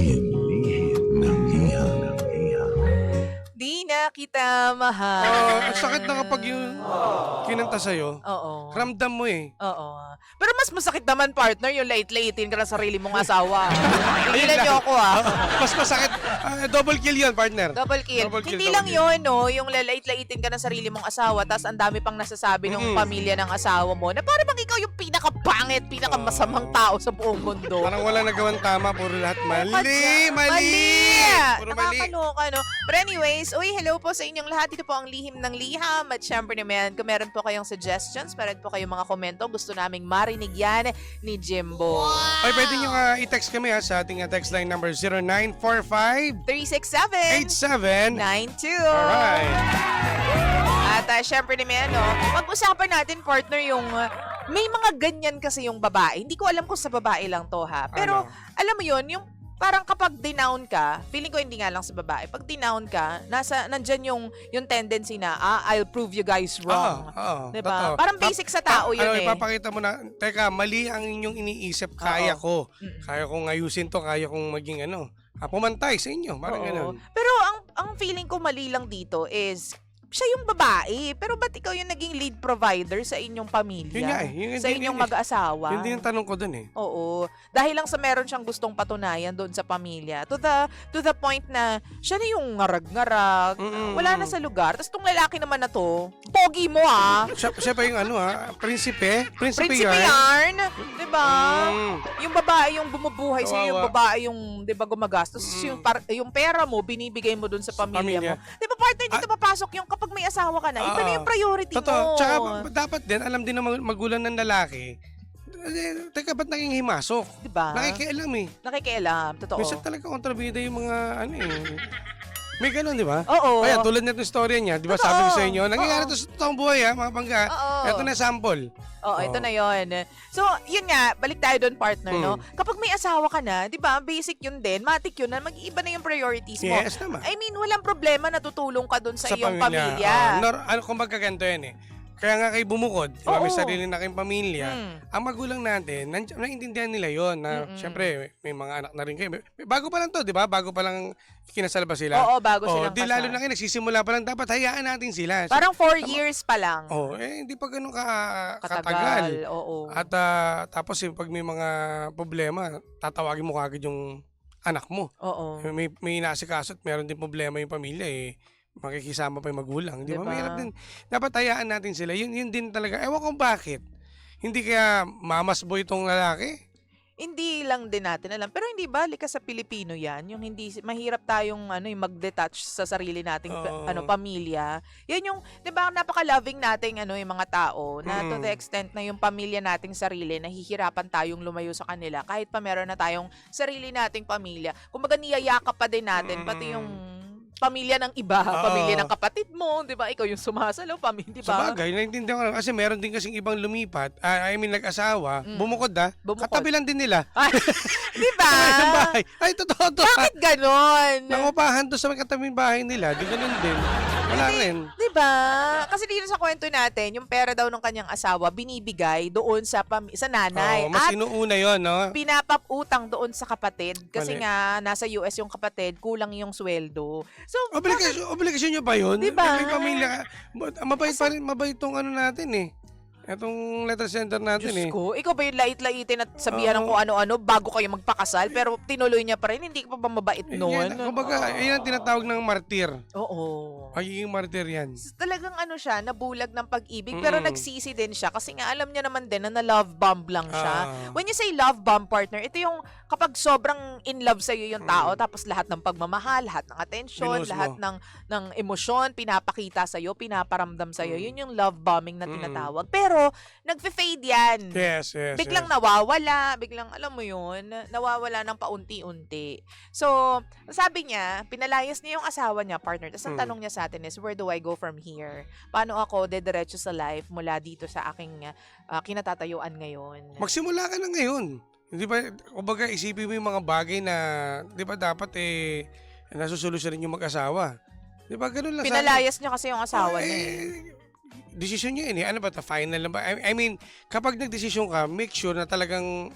Lihim ng iha. Di na kita mahal. Ang sakit na kapag yung kinanta sa'yo, Oo. ramdam mo eh. Oo. Pero mas masakit naman, partner, yung late-latein ka na sarili mong asawa. Tigilan niyo ako, Mas masakit. Double kill yun, partner. Double kill. Double kill, Hindi double lang kill. yun, no? Yung lalait-laitin ka ng sarili mong asawa, tapos ang dami pang nasasabi ng pamilya ng asawa mo na parang bang ikaw yung pinakapangit, pinakamasamang tao sa buong mundo. Parang wala nagawang tama, puro lahat mali. Puro mali. Nakakaloka, no? But anyways, uy, hello po sa inyong lahat. Ito po ang Lihim ng Liham. At syempre naman, kung meron po kayong suggestions, meron po kayong mga komento, gusto naming marinig yan ni Jimbo. Ay, pwede nyo i-text kami sa ating text line number 0945 367 87. 92. Alright. At syempre naman, no, pag-usapan natin, partner, yung may mga ganyan kasi yung babae. Hindi ko alam kung sa babae lang to, ha. Pero, alam mo yun, yung parang kapag dinown ka, feeling ko hindi nga lang sa babae, pag dinown ka, nandyan yung tendency na, I'll prove you guys wrong. Diba? Totoo. Parang basic sa tao yun eh. Ipapakita mo na, teka, mali ang inyong iniisip, kaya ko. Kaya kong ayusin to, kaya kong maging pumantay sa inyo. Parang ganun. Pero ang feeling ko mali lang dito is, siya yung babae, pero ba't ikaw yung naging lead provider sa inyong pamilya? Yun nga eh. Sa inyong mag-asawa? Hindi yung tanong ko dun eh. Oo. Dahil lang sa meron siyang gustong patunayan doon sa pamilya. To the point na siya na yung ngarag-ngarag. Wala na sa lugar. Tapos tong lalaki naman na to, pogi mo Siya pa yung prinsipe. Prinsipe yarn. yarn. Diba? Yung babae yung bumubuhay sa'yo, yung Kawawa. babae yung, diba, gumagastos. Yung pera mo, binibigay mo doon sa pamilya mo. Diba, partner, dito papasok yung kapag may asawa ka na, iba na yung priority Totoo. mo. Tsaka dapat din, alam din ng magulang ng lalaki, teka, ba't naging himasok? Diba? Nakikialam eh. Nakikialam. Totoo. Minsan talaga kontrabida yung mga may ganun, di ba? Oo. Kaya tulad na itong storya niya, di ba Totoo. sabi ko sa inyo, nangyayari ito sa totoong buhay mga pangga. Oo. Ito na sample. Oo, ito na yon. So, yun nga, balik tayo doon, partner, no? Kapag may asawa ka na, di ba, basic yun din, matik yun, na mag-iiba na yung priorities mo. Yes, naman. I mean, walang problema na tutulong ka doon sa iyong pamilya. Kumbaga ganito yan eh. Kaya nga kayo bumukod, di ba, may Oo. sarili na kayong pamilya. Ang magulang natin, naiintindihan nila yon na syempre may mga anak na rin kayo. Bago pa lang to, di ba? Bago pa lang kinasal ba sila? Oo, bago silang di kasal. lalo na kayo, nagsisimula pa lang, dapat hayaan natin sila. Parang 4 years pa lang. Hindi pa ganun katagal. Katagal, oo. At tapos pag may mga problema, tatawagin mo kagad yung anak mo. Oo. May inaasikaso at meron din problema yung pamilya makikisama pa yung magulang. Di ba? Diba? Mahirap din. Dapat hayaan natin sila. Yun din talaga. Ewan ko bakit. Hindi kaya mamas boy itong lalaki? Hindi lang din natin alam. Pero hindi ba, likas sa Pilipino yan? Yung hindi, mahirap tayong yung mag-detach sa sarili nating pamilya. Yan yung, di ba, napaka-loving nating yung mga tao na to the extent na yung pamilya nating sarili, nahihirapan tayong lumayo sa kanila kahit pa meron na tayong sarili nating pamilya. Kumbaga niyayakap pa din natin, pati yung pamilya ng iba, pamilya ng kapatid mo, di ba? Ikaw yung sumasalaw, pamilya, di ba? Sa bagay, naintindihan ko lang. Kasi meron din kasing ibang lumipat, nag-asawa, bumukod Bumukod. katabi lang din nila. Di ba? Sa bahay. Ay, totoo to. Bakit ganon? Nangupahan to sa may katabing bahay nila. Di ganun din. Wala rin. Di ba? Kasi dito sa kwento natin, yung pera daw ng kanyang asawa, binibigay doon sa nanay. Mas At inuuna yun, no? pinapaputang doon sa kapatid. Kasi Mali. nga, nasa US yung kapatid, kulang yung sweldo. So, Obligasyon nyo ba yun? Diba? May pamilya. Mabait pa rin, mabait tong natin eh. Itong letter center natin Diyos eh. ko, ikaw ba yung lait-laitin at sabihan ng kung ano-ano bago kayo magpakasal, pero tinuloy niya pa rin, hindi ka pa ba mabait noon? Kumbaga, yan ang tinatawag ng martir. Oo. Magiging martir yan. Talagang siya, nabulag ng pag-ibig, pero nagsisi din siya kasi nga alam niya naman din na love bomb lang siya. When you say love bomb, partner, ito yung kapag sobrang in love sa'yo yung tao, tapos lahat ng pagmamahal, lahat ng atensyon, Binus lahat mo. ng emosyon, pinapakita sa'yo, pinaparamdam sa'yo, yun yung love bombing na tinatawag. Pero, nagfe-fade yan. Yes. Biglang nawawala, biglang alam mo yun, nawawala ng paunti-unti. So, sabi niya, pinalayas niya yung asawa niya, partner. Tapos ang tanong niya sa atin is, where do I go from here? Paano ako dediretso sa life mula dito sa aking kinatatayuan ngayon? Magsimula ka na ngayon. Di ba, kumbaga, isipin mo yung mga bagay na, di ba, dapat nasusolusyonan yung mag-asawa. Di ba, ganun lang. Pinalayas niya kasi yung asawa niya. Desisyon niya yun eh. Ano ba, final na ba? I mean, kapag nagdesisyon ka, make sure na talagang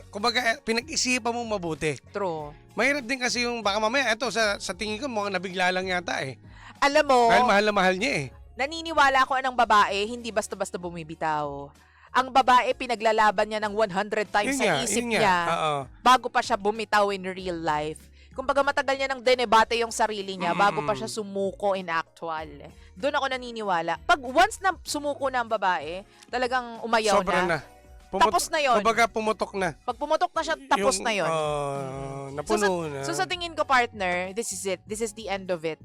kumbaga, pinag-isipan mo mabuti. True. Mahirap din kasi yung baka mamaya, eto, sa tingin ko, mukhang nabigla lang yata eh. Alam mo, Dahil mahal na mahal niya eh. naniniwala ako ng babae, hindi basta-basta bumibitaw. Ang babae, pinaglalaban niya ng 100 times sa isip yun nga. niya Oo. bago pa siya bumitaw in real life. Kumbaga matagal niya nang dinebate yung sarili niya bago pa siya sumuko in actual. Doon ako naniniwala. Pag once na sumuko na ang babae, talagang umayaw Sobra na. na. Tapos na yun. Kumbaga, pumutok na. Pag pumutok na siya, tapos na yun. Napuno na. So sa tingin ko, partner, this is it. This is the end of it.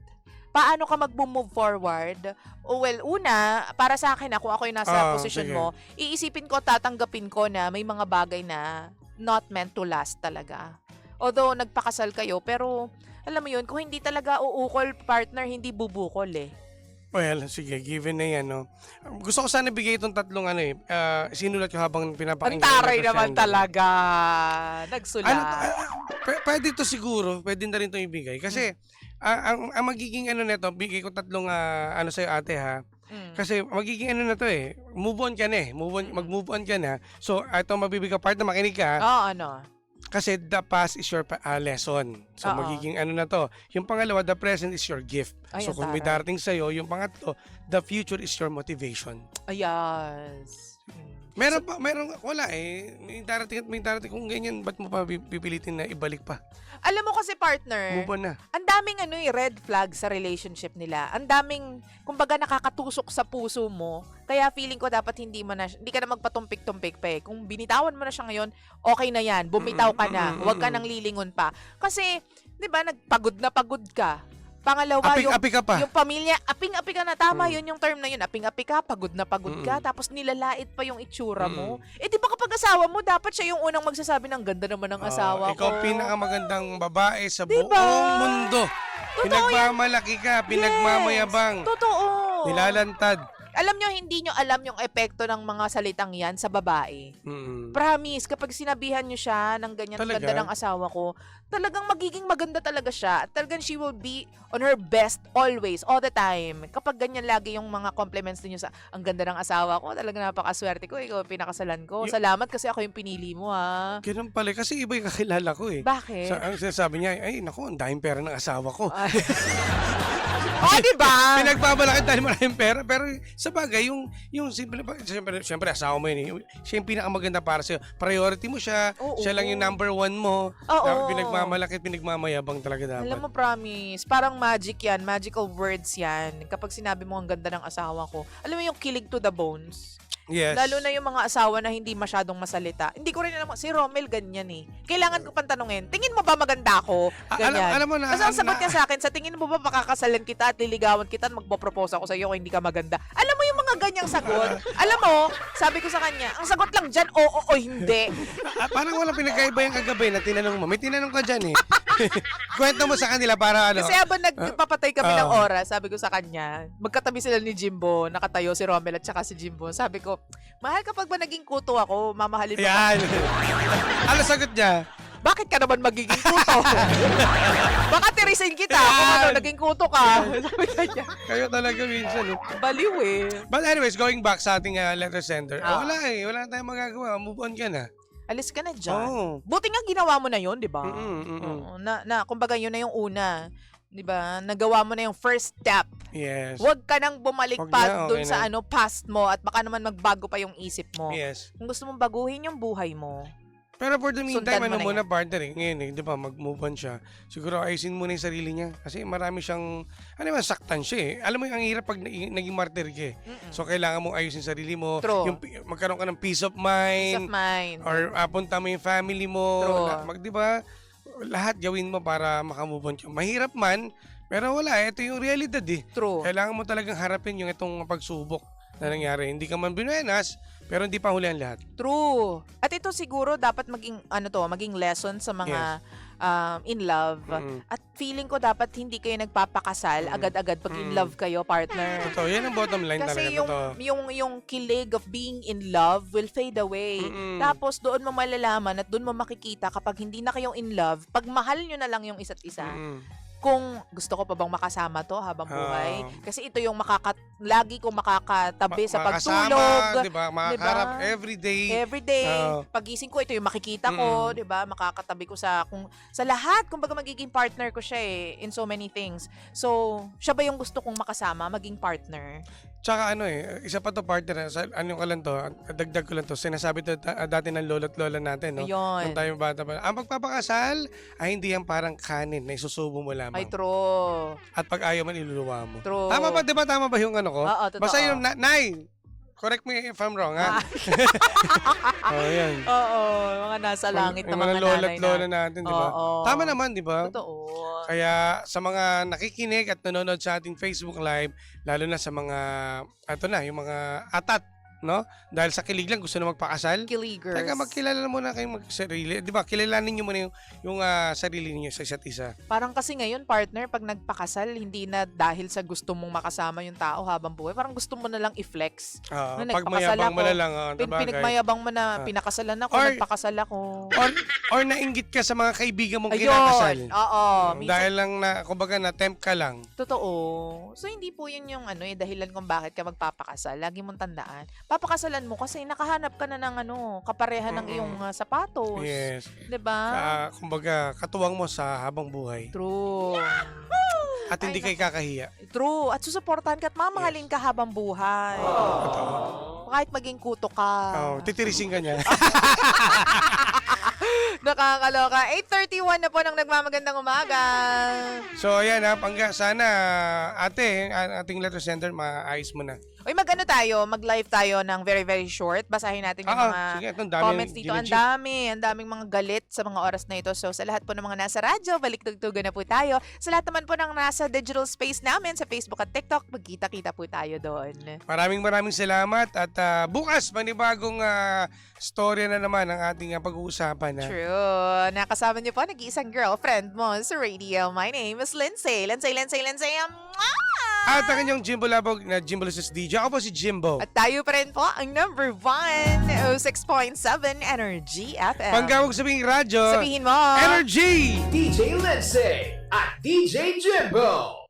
Paano ka mag-move forward? Well, una, para sa akin, ako yung nasa posisyon sige. mo, iisipin ko, tatanggapin ko na may mga bagay na not meant to last talaga. Although, nagpakasal kayo, pero, alam mo yun, kung hindi talaga uukol, partner, hindi bubukol eh. Well, sige, given na yan, no. Gusto ko sana bigay itong tatlong sinulat ko habang Ang pinapakinggan. taray ko sa naman sender. talaga. Nagsulat. Pwede to siguro, pwede na rin itong ibigay. Kasi, ang magiging nito, bigay ko tatlong sa'yo ate ha. Kasi magiging na to eh. Move on ka na eh. Mag-move on ka na. So, ito mabibigay part na makinig ka. Ano? Kasi the past is your lesson. So, magiging na to. Yung pangalawa, the present is your gift. Ay, So, ang kung may taray. darating sa'yo, yung pangatlo, the future is your motivation. Yes. Wala eh. May darating. Kung ganyan, ba't mo pa pipilitin na ibalik pa? Alam mo kasi, partner, Move on na. ang daming red flag sa relationship nila. Ang daming, kumbaga, nakakatusok sa puso mo. Kaya feeling ko dapat hindi ka na magpatumpik-tumpik pa eh. Kung binitawan mo na siya ngayon, okay na yan. Bumitaw ka na. Huwag ka nang lilingon pa. Kasi, di ba, pagod na pagod ka. Pangalawa, Apik-api ka pa. yung pamilya, aping-api ka na. Tama, yun yung term na yun. Aping-api ka, pagod na pagod ka. Tapos nilalait pa yung itsura mo. Eh, di ba kapag asawa mo, dapat siya yung unang magsasabi ng ganda naman ng asawa ko. Ikaw pinakamagandang babae sa Diba? buong mundo. Totoo Pinagmamalaki ka, pinagmamayabang, Totoo. nilalantad. Alam nyo, hindi nyo alam yung epekto ng mga salitang yan sa babae. Promise, kapag sinabihan nyo siya ng ganyan, Talaga? ganda ng asawa ko, talagang magiging maganda talaga siya. At talagang she will be on her best always, all the time. Kapag ganyan lagi yung mga compliments ninyo sa, ang ganda ng asawa ko, talagang napakaswerte ko, ikaw ang pinakasalan ko. Salamat kasi ako yung pinili mo, ha. Ganun pala, kasi iba yung kakilala ko eh. Bakit? Ang sinasabi niya, ay naku, ang daming pera ng asawa ko. Ay. Oh, di ba? Pinagbabalaki dahil maraming pera. Pero sa bagay, yung siyempre asawa mo yun. Siya yung pinakamaganda para sa'yo. Priority mo siya. Oo. Siya lang yung number one mo. Oo. Pinagmamalaki, pinagmamayabang talaga dapat. Alam mo, promise, parang magic yan, magical words yan. Kapag sinabi mo ang ganda ng asawa ko, alam mo yung kilig to the bones. Yes. Lalo na yung mga asawa na hindi masyadong masalita. Hindi ko rin alam, si Romel ganyan eh. Kailangan ko pang tanungin, tingin mo ba maganda ako? Ganyan. Alam mo na. Kasi ang sagot niya sa akin, sa tingin mo ba makakasalan kita at liligawan kita at magpo-propose ako sa iyo kung hindi ka maganda? Alam mo yung mga ganyang sagot? Alam mo, sabi ko sa kanya, ang sagot lang dyan, oo o hindi. Parang walang pinagkaiba yung kagabi na tinanong mo. May tinanong ka dyan eh. Kwento mo sa kanila para Kasi habang nagpapatay kami ng oras, sabi ko sa kanya, magkatabi sila ni Jimbo, nakatayo si Romel at saka si Jimbo. Sabi ko, mahal kapag ba naging kuto ako, mamahalin mo. Yan. Ano sagot niya? Bakit ka naman magiging kuto? Baka tirisin kita kung ano, naging kuto ka. Sabi niya, Kayo talaga minsan eh. baliw eh. But anyways, going back sa ating letter sender. Ah. Wala eh. Wala tayong magagawa. Move on ka na. Alis ka na dyan. Oo. Buti nga ginawa mo na yun, di ba? Mm-mm. Oo, kumbaga yun na yung una. Di ba? Nagawa mo na yung first step. Yes. Huwag ka nang bumalik Huwag pa na, dun okay sa na. past mo at baka naman magbago pa yung isip mo. Yes. Kung gusto mong baguhin yung buhay mo, Pero for the meantime, Sundan mo na yan. partner eh. Ngayon eh, di ba, mag-move on siya. Siguro ayusin muna yung sarili niya. Kasi marami siyang, saktan siya eh. Alam mo yung ang hirap pag naging martyr ka eh. So, kailangan mong ayusin sarili mo. True. Magkaroon ka ng peace of peace mind. of mind. Or punta mo yung family mo. True. Di ba, lahat gawin mo para makamove on ka. Mahirap man, pero wala. Ito yung realidad eh. True. Kailangan mo talagang harapin yung itong pagsubok na nangyari. Hindi ka man binuenas, pero hindi pa huli ang lahat. True. At ito siguro dapat maging maging lesson sa mga in love. At feeling ko dapat hindi kayo nagpapakasal agad-agad pag in love kayo, partner. Totoo, yan ang bottom line Kasi talaga. yung kilig of being in love will fade away. Tapos doon mo malalaman at doon mo makikita kapag hindi na kayong in love, pag mahal nyo na lang yung isa't isa. kung gusto ko pa bang makasama to habang buhay. Kasi ito yung lagi kong makakatabi sa pagtulog. Diba? Makakarap everyday. Everyday. Pagising ko, ito yung makikita ko, 'di ba? Makakatabi ko sa lahat, kumbaga magiging partner ko siya in so many things. So, siya ba yung gusto kong makasama, maging partner? Tsaka isa pa to partner, ko lang to, dagdag ko lang to, sinasabi to dati ng lolo't lola natin, no? Ayun. Nung tayo bata pa. Ang magpapakasal ay hindi yan parang kanin na isusubo mo lamang. Ay, true. At pag ayaw man, iluluwa mo. True. Tama ba? Di ba tama ba yung ko? Oo, totoo. Basta yung Nay, correct me if I'm wrong, ha? Yan. Oo, mga nasa langit na mga lola't nanay lola natin, di ba? Oo. Tama naman, di ba? Totoo. Kaya sa mga nakikinig at nanonood sa ating Facebook Live, lalo na sa mga, yung mga atat, no? Dahil sa kilig lang gusto na magpakasal. Kiligers. Teka, magkilala muna kayong magsarili. Di ba? Kilalanin nyo muna yung sarili niyo sa isa't isa. Parang kasi ngayon, partner, pag nagpakasal, hindi na dahil sa gusto mong makasama yung tao habang buhay. Parang gusto mo na lang i-flex. Pag mayabang mo na lang. Pinagmayabang mo na pinakasalan ako, nagpakasal ako. Or nainggit ka sa mga kaibigan mong kinakasal. Oo. Dahil lang kumbaga na-tempt ka lang. Totoo. So, hindi po yun yung dahilan kung bakit ka magpapakasal. Lagi mong tandaan. Papakasalan mo kasi nakahanap ka na ng kapareha ng iyong sapatos. Yes. 'Di ba? Kumbaga, katuwang mo sa habang buhay. True. At hindi kay kakahiya. True. At susuportahan ka at mamahalin ka habang buhay. Kahit maging kuto ka. Titirisin ka niya. Nakakaloka. 8:31 na po ng nagmamagandang umaga. So, ayan Pangga. Sana, ate, ating letter center, maayos mo na. Uy, mag-live tayo ng very, very short. Basahin natin yung mga sige, comments dito. Ang daming mga galit sa mga oras na ito. So, sa lahat po ng mga nasa radyo, balik tugtugan na po tayo. Sa lahat naman po ng nasa digital space namin, sa Facebook at TikTok, magkita-kita po tayo doon. Maraming salamat. At bukas, panibagong storya na naman ang ating pag-uusapan. True. Nakasama niyo po, nag-iisang girlfriend mo sa radio. My name is Lindsay. Lindsay. At ang inyong Jimbo Labog na Jimbo Lucis DJ. Ako po si Jimbo. At tayo pa rin po ang number 1, 06.7 Energy FM. Panggawag sabihing radyo. Sabihin mo. Energy! DJ Lindsay at DJ Jimbo.